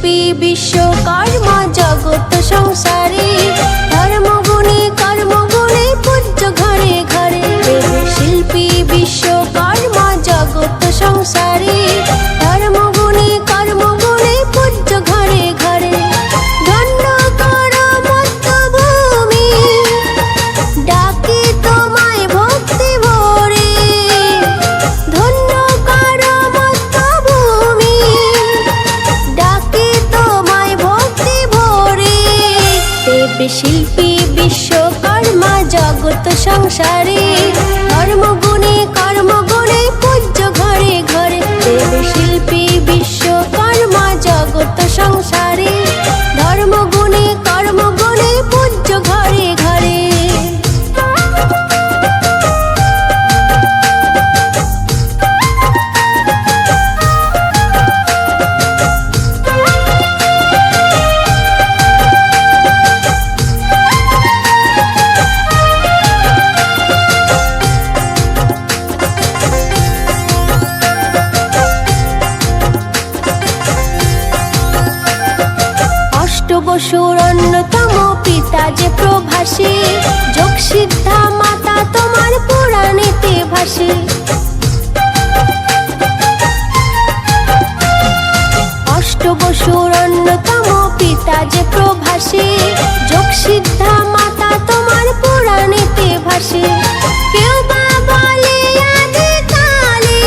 শিল্পী বিশ্বকর্মা জগৎ সংসারে ধর্মগুণে কর্মগুণে পূজ্য ঘরে ঘরে। শিল্পী বিশ্বকর্মা জগৎ সংসারে ধর্মগুণে কর্মগুণে পূজ্য ঘরে ঘরে। ধন্য কর মর্ত্যভূমি ডাকে তোমায় ভক্তি ভরে। ধন্য কর মর্ত্যভূমি ডাকে তোমায় ভক্তি ভরে। দেব শিল্পী বিশ্বকর্মা জগৎ সংসারে ধর্মগুণে কর্মগুণে পূজ্য ঘরে ঘরে। দেব শিল্পী বিশ্বকর্মা জগৎ সংসারে ধর্মগুণে কর্মগুণে পূজ্য ঘরে ঘরে। অষ্টবসুর অন্যতম পিতা যে প্রভাসী, যোগ সিদ্ধা মাতা তোমার পুরাণেতে ভাসে। অষ্টবসুর অন্যতম পিতা যে প্রভাসী, যোগ সিদ্ধা মাতা তোমার পুরাণেতে ভাসে। কেউ বা বলে আদিকালে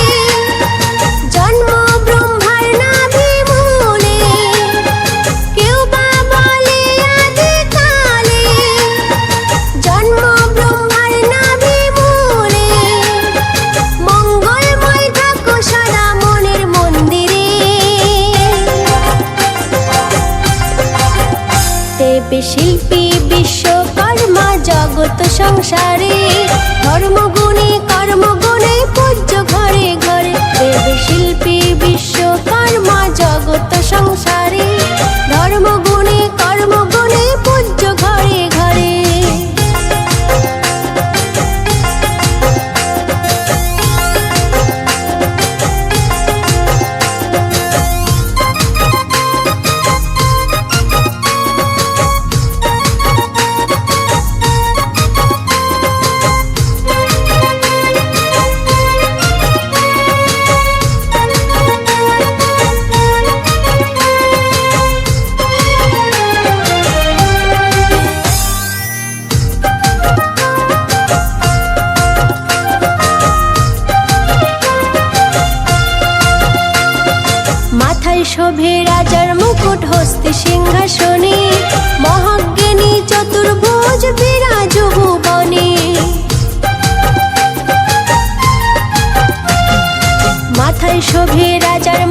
জন্ম ব্রহ্মার নাভি মূলে। কেউ বা বলে আদিকালে জন্ম ব্রহ্মার নাভি মূলে। মঙ্গলময় থাকো সদা মনের মন্দিরে। দেব শিল্পী বিশ্বকর্মা জগৎ সংসারে ধর্মগুণে কর্মগুণে পূজ্য ঘরে ঘরে। দেব শিল্পী বিশ্বকর্মা জগৎ সংসারে ধর্মগুণে কর্মগুণে পূজ্য ঘরে ঘরে। মাথায় শোভে রাজার মুকুট, হস্তে সিংহাসনে মহাজ্ঞানী চতুর্ভুজ বিরাজ ভুবনে। মাথায় শোভে রাজার